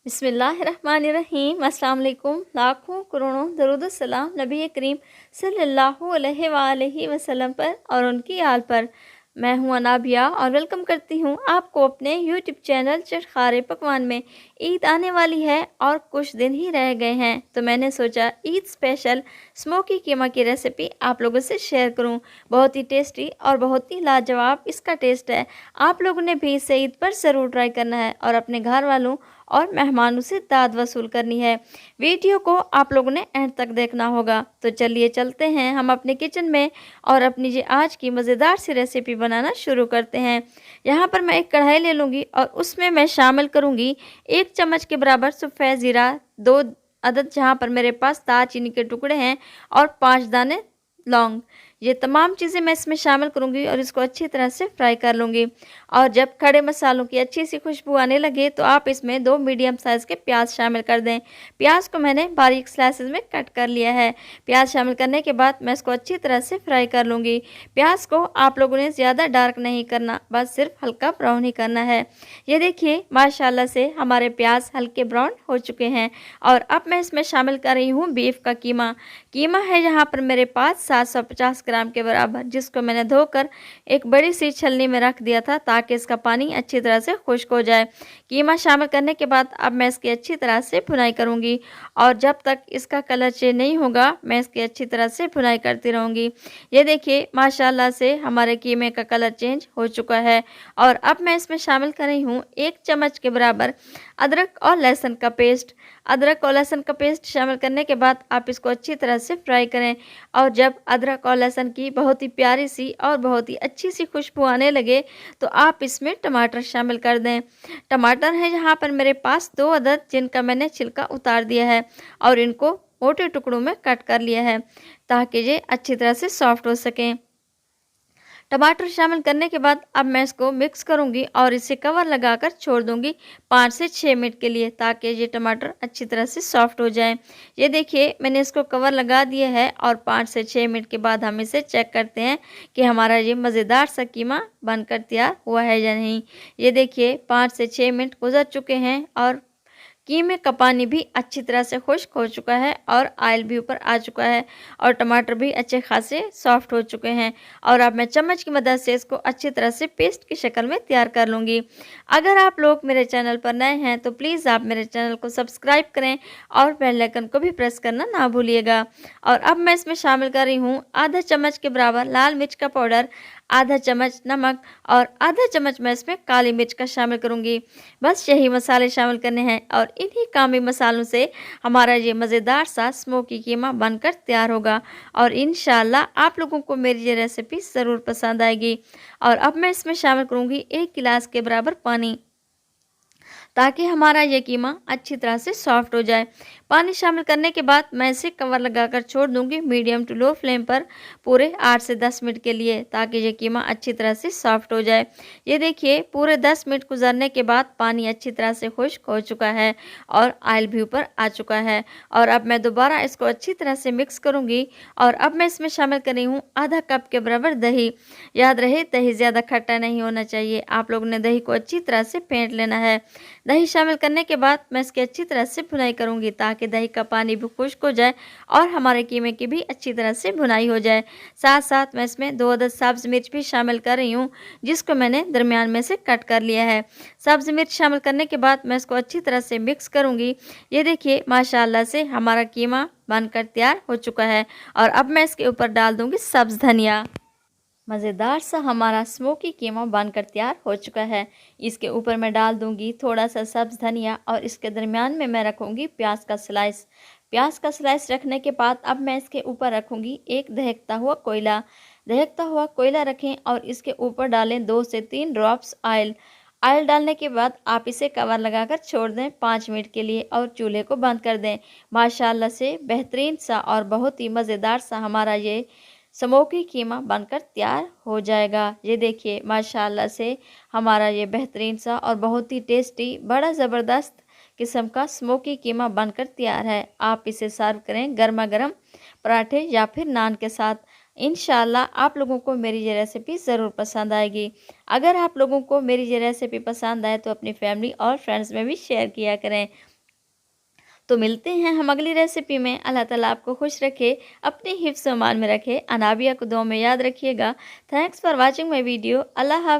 बिस्मिल्लाहिर्रहमानिर्रहीम। अस्सलाम वालेकुम। लाखों करोड़ों दरूद सलाम नबी करीम सल्लल्लाहु अलैहि वसल्लम पर और उनकी आल पर। मैं हूं अनाबिया और वेलकम करती हूं आपको अपने यूट्यूब चैनल चटखारे पकवान में। ईद आने वाली है और कुछ दिन ही रह गए हैं, तो मैंने सोचा ईद स्पेशल स्मोकी कीमा की रेसिपी आप लोगों से शेयर करूं। बहुत ही टेस्टी और बहुत ही लाजवाब इसका टेस्ट है। आप लोगों ने भी इसे ईद पर ज़रूर ट्राई करना है और अपने घर वालों और मेहमानों से दाद वसूल करनी है। वीडियो को आप लोगों ने एंड तक देखना होगा। तो चलिए चलते हैं हम अपने किचन में और अपनी ये आज की मज़ेदार सी रेसिपी बनाना शुरू करते हैं। यहाँ पर मैं एक कढ़ाई ले लूँगी और उसमें मैं शामिल करूँगी 1 चम्मच के बराबर सफ़ेद ज़ीरा, 2 अदद जहाँ पर मेरे पास दालचीनी के टुकड़े हैं और 5 दाने लौंग। ये तमाम चीज़ें मैं इसमें शामिल करूँगी और इसको अच्छी तरह से फ्राई कर लूँगी। और जब खड़े मसालों की अच्छी सी खुशबू आने लगे तो आप इसमें 2 मीडियम साइज़ के प्याज शामिल कर दें। प्याज को मैंने बारीक स्लाइसेस में कट कर लिया है। प्याज शामिल करने के बाद मैं इसको अच्छी तरह से फ्राई कर लूँगी। प्याज को आप लोगों ने ज़्यादा डार्क नहीं करना, बस सिर्फ हल्का ब्राउन ही करना है। ये देखिए माशाल्लाह से हमारे प्याज हल्के ब्राउन हो चुके हैं। और अब मैं इसमें शामिल कर रही हूँ बीफ का कीमा। कीमा है यहाँ पर मेरे पास 750 ग्राम के बराबर, जिसको मैंने धोकर एक बड़ी सी छलनी में रख दिया था ताकि इसका पानी अच्छी तरह से खुश्क हो जाए। कीमा शामिल करने के बाद अब मैं इसकी अच्छी तरह से भुनाई करूँगी और जब तक इसका कलर चेंज नहीं होगा मैं इसकी अच्छी तरह से भुनाई करती रहूँगी। ये देखिए माशाल्लाह से हमारे कीमे का कलर चेंज हो चुका है। और अब मैं इसमें शामिल कर रही हूँ 1 चम्मच के बराबर अदरक और लहसुन का पेस्ट। अदरक और लहसुन का पेस्ट शामिल करने के बाद आप इसको अच्छी तरह से फ्राई करें। और जब अदरक और लहसुन की बहुत ही प्यारी सी और बहुत ही अच्छी सी खुशबू आने लगे तो आप इसमें टमाटर शामिल कर दें। टमाटर है यहाँ पर मेरे पास 2 अदद, जिनका मैंने छिलका उतार दिया है और इनको मोटे टुकड़ों में कट कर लिया है ताकि ये अच्छी तरह से सॉफ्ट हो सकें। टमाटर शामिल करने के बाद अब मैं इसको मिक्स करूंगी और इसे कवर लगाकर छोड़ दूंगी 5 से 6 मिनट के लिए ताकि ये टमाटर अच्छी तरह से सॉफ्ट हो जाए। ये देखिए मैंने इसको कवर लगा दिया है और 5 से 6 मिनट के बाद हम इसे चेक करते हैं कि हमारा ये मज़ेदार सा कीमा बनकर तैयार हुआ है या नहीं। ये देखिए 5 से 6 मिनट गुजर चुके हैं और कीमे का पानी भी अच्छी तरह से खुश्क हो चुका है और ऑयल भी ऊपर आ चुका है और टमाटर भी अच्छे खासे सॉफ्ट हो चुके हैं। और अब मैं चम्मच की मदद से इसको अच्छी तरह से पेस्ट की शक्ल में तैयार कर लूँगी। अगर आप लोग मेरे चैनल पर नए हैं तो प्लीज़ आप मेरे चैनल को सब्सक्राइब करें और बेल आइकन को भी प्रेस करना ना भूलिएगा। और अब मैं इसमें शामिल कर रही हूँ आधा चम्मच के बराबर लाल मिर्च का पाउडर, आधा चम्मच नमक और आधा चम्मच मैं इसमें काली मिर्च का शामिल करूँगी। बस यही मसाले शामिल करने हैं और इन्हीं कामी मसालों से हमारा ये मज़ेदार सा स्मोकी कीमा बनकर तैयार होगा। और इंशाल्लाह आप लोगों को मेरी ये रेसिपी ज़रूर पसंद आएगी। और अब मैं इसमें शामिल करूँगी 1 गिलास के बराबर पानी ताकि हमारा ये कीमा अच्छी तरह से सॉफ्ट हो जाए। पानी शामिल करने के बाद मैं इसे कवर लगाकर छोड़ दूंगी मीडियम टू लो फ्लेम पर पूरे 8 से 10 मिनट के लिए ताकि ये कीमा अच्छी तरह से सॉफ्ट हो जाए। ये देखिए पूरे 10 मिनट गुजरने के बाद पानी अच्छी तरह से खुश्क हो चुका है और ऑयल भी ऊपर आ चुका है। और अब मैं दोबारा इसको अच्छी तरह से मिक्स करूँगी और अब मैं इसमें शामिल कर रही हूँ आधा कप के बराबर दही। याद रहे दही ज़्यादा खट्टा नहीं होना चाहिए, आप लोगों ने दही को अच्छी तरह से फेंट लेना है। दही शामिल करने के बाद मैं इसकी अच्छी तरह से भुनाई करूंगी ताकि दही का पानी भी खुश्क हो जाए और हमारे कीमे की भी अच्छी तरह से भुनाई हो जाए। साथ साथ मैं इसमें 2 अदद सब्ज़ मिर्च भी शामिल कर रही हूँ, जिसको मैंने दरमियान में से कट कर लिया है। सब्ज़ मिर्च शामिल करने के बाद मैं इसको अच्छी तरह से मिक्स करूँगी। ये देखिए माशाल्लाह से हमारा कीमा बनकर तैयार हो चुका है। और अब मैं इसके ऊपर डाल दूँगी सब्ज़ धनिया। मज़ेदार सा हमारा स्मोकी कीमा बनकर तैयार हो चुका है। इसके ऊपर मैं डाल दूंगी थोड़ा सा सब्ज़ धनिया और इसके दरमियान में मैं रखूंगी प्याज का स्लाइस। प्याज का स्लाइस रखने के बाद अब मैं इसके ऊपर रखूंगी एक दहकता हुआ कोयला। दहकता हुआ कोयला रखें और इसके ऊपर डालें 2 से 3 ड्रॉप्स ऑयल। ऑयल डालने के बाद आप इसे कवर लगाकर छोड़ दें 5 मिनट के लिए और चूल्हे को बंद कर दें। माशाल्लाह से बेहतरीन सा और बहुत ही मज़ेदार सा हमारा ये स्मोकी कीमा बनकर तैयार हो जाएगा। ये देखिए माशाल्लाह से हमारा ये बेहतरीन सा और बहुत ही टेस्टी बड़ा ज़बरदस्त किस्म का स्मोकी कीमा बनकर तैयार है। आप इसे सर्व करें गर्मा गर्म पराठे या फिर नान के साथ। इंशाल्लाह आप लोगों को मेरी ये रेसिपी ज़रूर पसंद आएगी। अगर आप लोगों को मेरी ये रेसिपी पसंद आए तो अपनी फैमिली और फ्रेंड्स में भी शेयर किया करें। तो मिलते हैं हम अगली रेसिपी में। अल्लाह ताला आपको खुश रखे, अपने हिफ्ज़ व अमान में रखे। अनाबिया को दुआ में याद रखिएगा। Thanks for watching my video. अल्लाह हाफ़िज़।